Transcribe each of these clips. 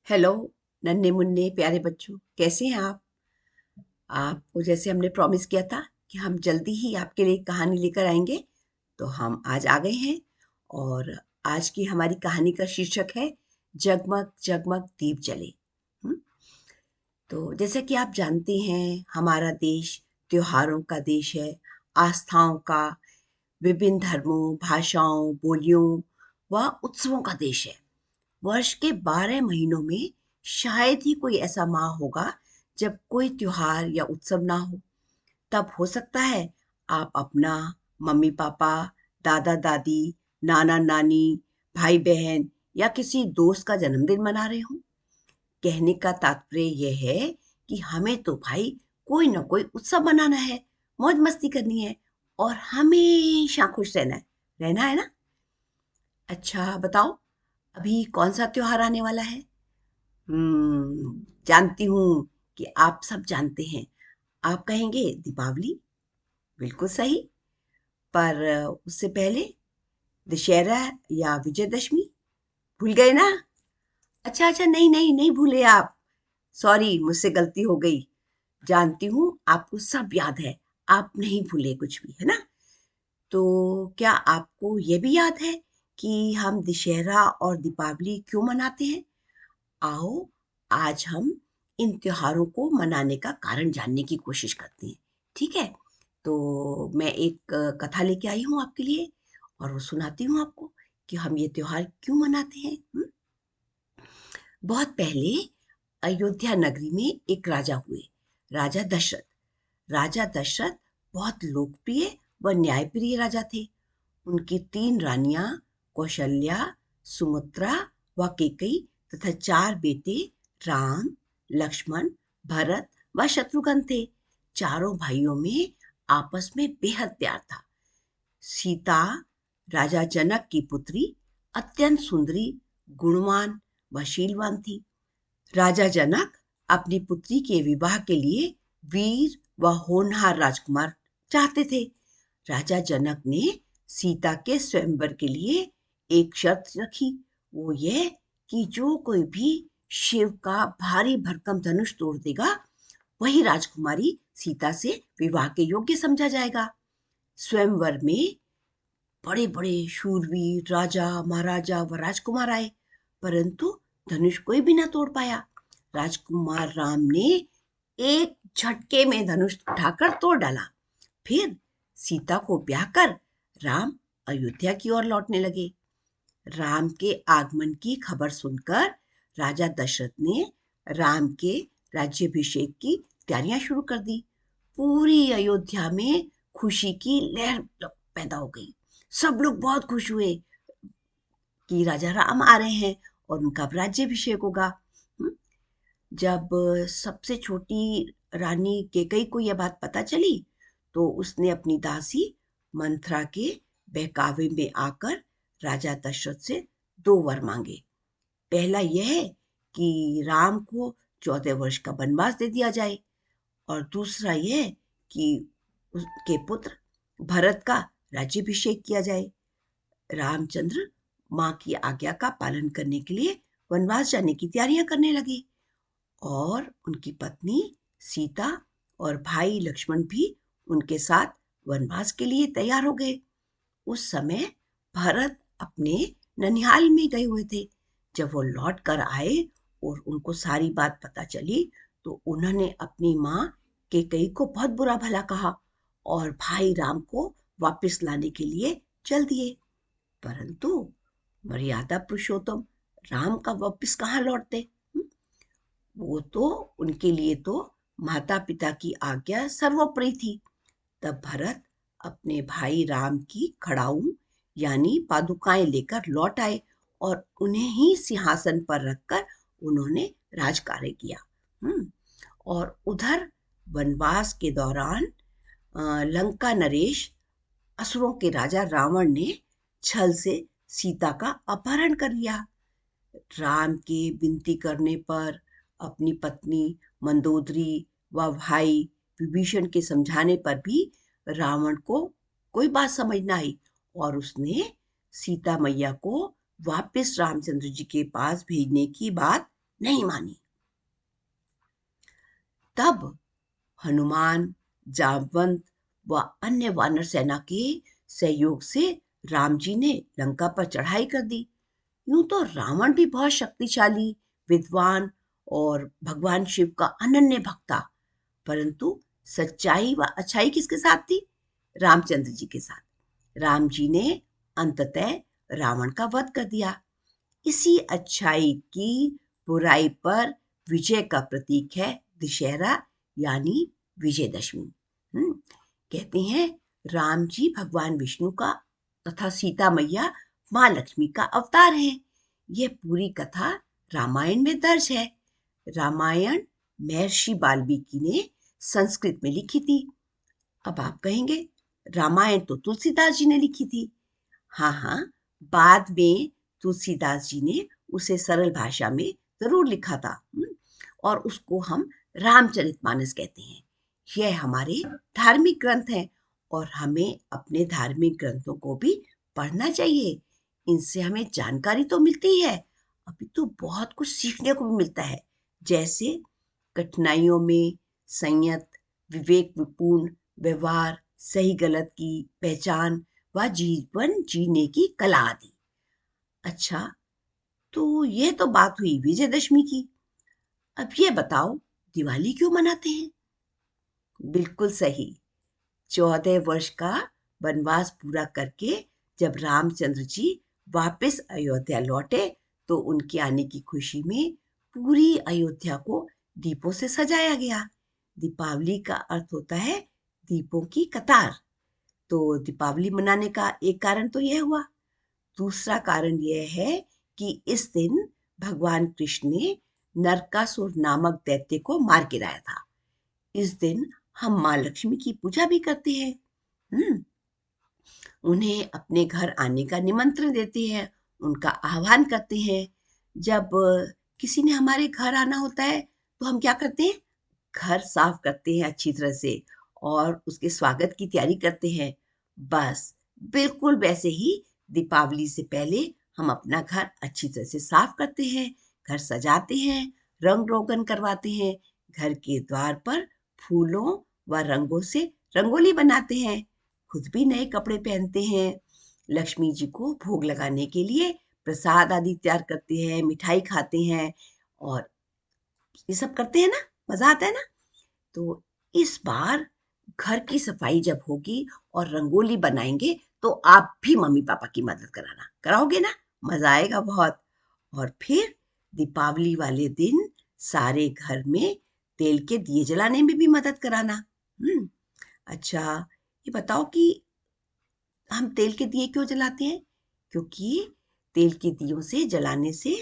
Hello नन्हे मुन्ने प्यारे बच्चों, कैसे हैं आप? आपको जैसे हमने प्रॉमिस किया था कि हम जल्दी ही आपके लिए कहानी लेकर आएंगे, तो हम आज आ गए हैं। और आज की हमारी कहानी का शीर्षक है जगमग जगमग दीप जले। हम्म, तो जैसे कि आप जानते हैं, हमारा देश त्योहारों का देश है, आस्थाओं का, विभिन्न धर्मों, भाषाओं, बोलियों व उत्सवों का देश है। वर्ष के 12 महीनों में शायद ही कोई ऐसा माह होगा जब कोई त्योहार या उत्सव ना हो। तब हो सकता है आप अपना, मम्मी पापा, दादा दादी, नाना नानी, भाई बहन या किसी दोस्त का जन्मदिन मना रहे हो। कहने का तात्पर्य यह है कि हमें तो भाई कोई ना कोई उत्सव मनाना है, मौज मस्ती करनी है और हमेशा खुश रहना है ना। अच्छा बताओ, अभी कौन सा त्योहार आने वाला है? जानती हूँ कि आप सब जानते हैं। आप कहेंगे दीपावली। बिल्कुल सही। पर उससे पहले दशहरा या विजयदशमी, भूल गए ना? अच्छा अच्छा, नहीं नहीं नहीं भूले आप। सॉरी, मुझसे गलती हो गई। जानती हूँ आपको सब याद है, आप नहीं भूले कुछ भी, है ना? तो क्या आपको ये भी याद है कि हम दशहरा और दीपावली क्यों मनाते हैं? आओ, आज हम इन त्योहारों को मनाने का कारण जानने की कोशिश करते हैं। ठीक है? तो मैं एक कथा लेके आई हूँ आपके लिए और वो सुनाती हूँ आपको कि हम ये त्योहार क्यों मनाते हैं। बहुत पहले अयोध्या नगरी में एक राजा हुए, राजा दशरथ। राजा दशरथ बहुत लोकप्रिय व न्यायप्रिय राजा थे। उनकी 3 रानियां, कौशल्या, सुमित्रा व कैकेयी तथा 4 बेटे राम, लक्ष्मण, भरत व शत्रुघ्न थे। चारों भाइयों में आपस में बेहद प्यार था। सीता राजा जनक की पुत्री अत्यंत सुंदरी, गुणवान व शीलवान थी। राजा जनक अपनी पुत्री के विवाह के लिए वीर व होनहार राजकुमार चाहते थे। राजा जनक ने सीता के स्वयंवर के लिए एक शर्त रखी। वो ये कि जो कोई भी शिव का भारी भरकम धनुष तोड़ देगा, वही राजकुमारी सीता से विवाह के योग्य समझा जाएगा। स्वयंवर में बड़े बड़े शूरवीर राजा, महाराजा व राजकुमार आए, परंतु धनुष कोई भी न तोड़ पाया। राजकुमार राम ने एक झटके में धनुष उठाकर तोड़ डाला। फिर सीता को ब्याह कर राम अयोध्या की ओर लौटने लगे। राम के आगमन की खबर सुनकर राजा दशरथ ने राम के राज्याभिषेक की तैयारियां शुरू कर दी। पूरी अयोध्या में खुशी की लहर पैदा हो गई। सब लोग बहुत खुश हुए कि राजा राम आ रहे हैं और उनका अब राज्याभिषेक होगा। हम्म, जब सबसे छोटी रानी कैकेयी को यह बात पता चली, तो उसने अपनी दासी मंथरा के बहकावे में आकर राजा दशरथ से 2 वर मांगे। पहला यह है कि राम को 14 वर्ष का वनवास दे दिया जाए, और दूसरा यह कि उसके पुत्र भरत का राज्याभिषेक किया जाए। रामचंद्र माँ की आज्ञा का पालन करने के लिए वनवास जाने की तैयारियां करने लगे, और उनकी पत्नी सीता और भाई लक्ष्मण भी उनके साथ वनवास के लिए तैयार हो गए। उस समय भरत अपने ननिहाल में गए हुए थे। जब वो लौट कर आए और उनको सारी बात पता चली, तो उन्होंने अपनी माँ कैकेयी को बहुत बुरा भला कहा और भाई राम को वापस लाने के लिए चल दिए। परंतु मर्यादा पुरुषोत्तम राम का वापस कहाँ लौटते? वो तो, उनके लिए तो माता पिता की आज्ञा सर्वोपरि थी। तब भरत अपने भाई राम की खड़ाऊं यानी पादुकाएं लेकर लौट आए और उन्हें ही सिंहासन पर रखकर उन्होंने राजकार्य किया। और उधर वनवास के दौरान लंका नरेश, असुरों के राजा रावण ने छल से सीता का अपहरण कर लिया। राम के विनती करने पर, अपनी पत्नी मंदोदरी व भाई विभीषण के समझाने पर भी रावण को कोई बात समझ न आई, और उसने सीता मैया को वापस रामचंद्र जी के पास भेजने की बात नहीं मानी। तब हनुमान, जामवंत व अन्य वानर सेना के सहयोग से राम जी ने लंका पर चढ़ाई कर दी। यूं तो रावण भी बहुत शक्तिशाली, विद्वान और भगवान शिव का अनन्य भक्त था, परंतु सच्चाई व अच्छाई किसके साथ थी? रामचंद्र जी के साथ। राम जी ने अंततः रावण का वध कर दिया। इसी अच्छाई की बुराई पर विजय का प्रतीक है दशहरा, यानी विजयदशमी। कहते हैं राम जी भगवान विष्णु का तथा सीता मैया माँ लक्ष्मी का अवतार है। यह पूरी कथा रामायण में दर्ज है। रामायण महर्षि वाल्मीकि ने संस्कृत में लिखी थी। अब आप कहेंगे रामायण तो तुलसीदास जी ने लिखी थी। हाँ हाँ, बाद में तुलसीदास जी ने उसे सरल भाषा में जरूर लिखा था। और उसको हम रामचरितमानस कहते हैं। यह हमारे धार्मिक ग्रंथ हैं और हमें अपने धार्मिक ग्रंथों को भी पढ़ना चाहिए। इनसे हमें जानकारी तो मिलती है, अभी तो बहुत कुछ सीखने को भी मिलता है, जैसे कठिनाइयों में संयत, विवेकपूर्ण व्यवहार, सही गलत की पहचान व जीवन जीने की कला आदि। अच्छा, तो ये तो बात हुई विजयदशमी की। अब ये बताओ, दिवाली क्यों मनाते हैं? बिल्कुल सही। 14 वर्ष का वनवास पूरा करके जब रामचंद्र जी वापस अयोध्या लौटे, तो उनके आने की खुशी में पूरी अयोध्या को दीपों से सजाया गया। दीपावली का अर्थ होता है दीपों की कतार। तो दीपावली मनाने का एक कारण तो यह हुआ। दूसरा कारण यह है कि इस दिन भगवान कृष्ण ने नरकासुर नामक दैत्य को मार गिराया था। इस दिन हम माँ लक्ष्मी की पूजा भी करते हैं। हम्म, उन्हें अपने घर आने का निमंत्रण देते हैं, उनका आह्वान करते हैं। जब किसी ने हमारे घर आना होता है तो हम क्या करते हैं? घर साफ करते हैं अच्छी तरह से और उसके स्वागत की तैयारी करते हैं। बस बिल्कुल वैसे ही दीपावली से पहले हम अपना घर अच्छी तरह से साफ करते हैं, घर सजाते हैं, रंग रोगन करवाते हैं, घर के द्वार पर फूलों व रंगों से रंगोली बनाते हैं, खुद भी नए कपड़े पहनते हैं, लक्ष्मी जी को भोग लगाने के लिए प्रसाद आदि तैयार करते हैं, मिठाई खाते हैं और ये सब करते हैं ना, मजा आता है ना। तो इस बार घर की सफाई जब होगी और रंगोली बनाएंगे तो आप भी मम्मी पापा की मदद कराओगे ना, मजा आएगा बहुत। और फिर दीपावली वाले दिन सारे घर में तेल के दिए जलाने में भी मदद कराना। अच्छा, ये बताओ कि हम तेल के दिए क्यों जलाते हैं? क्योंकि तेल के दियों से जलाने से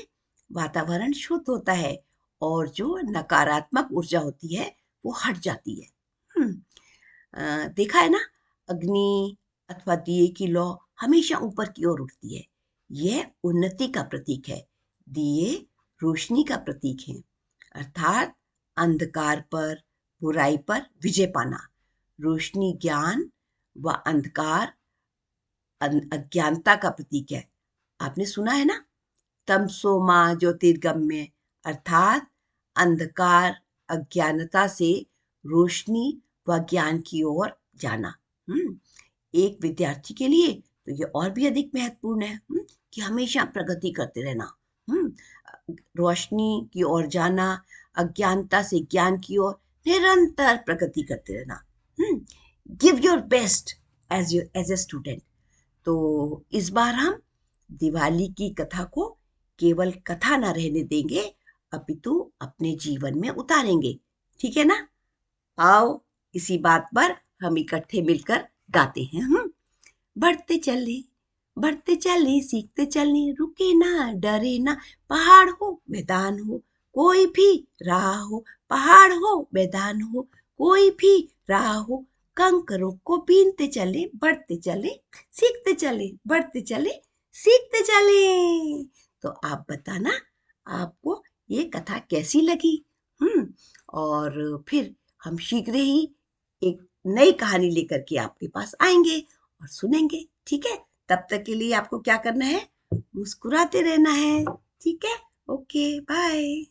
वातावरण शुद्ध होता है और जो नकारात्मक ऊर्जा होती है वो हट जाती है। देखा है ना, अग्नि अथवा दिए की लौ हमेशा ऊपर की ओर उठती है। यह उन्नति का प्रतीक है। दिए रोशनी का प्रतीक है, अर्थात अंधकार पर, बुराई पर विजय पाना। रोशनी ज्ञान व अंधकार अज्ञानता का प्रतीक है। आपने सुना है ना, तमसो माँ ज्योतिर्गम्य, अर्थात अंधकार अज्ञानता से रोशनी व ज्ञान की ओर जाना। एक विद्यार्थी के लिए तो ये और भी अधिक महत्वपूर्ण है कि हमेशा प्रगति करते रहना, रोशनी की ओर जाना, अज्ञानता से ज्ञान की ओर निरंतर प्रगति करते रहना। Give your best as a student. तो इस बार हम दिवाली की कथा को केवल कथा ना रहने देंगे, अपितु अपने जीवन में उतारेंगे। ठीक है ना? आओ, इसी बात पर हम इकट्ठे मिलकर गाते हैं। बढ़ते चले सीखते चले, रुके ना डरे ना, पहाड़ हो मैदान हो कोई भी राह हो, पहाड़ हो मैदान हो कोई भी राह हो, कंकरों को बीनते चले, बढ़ते चले सीखते चले, बढ़ते चले सीखते चले। तो आप बताना आपको ये कथा कैसी लगी। और फिर हम शीघ्र ही एक नई कहानी लेकर के आपके पास आएंगे और सुनेंगे। ठीक है? तब तक के लिए आपको क्या करना है? मुस्कुराते रहना है। ठीक है? Okay, bye.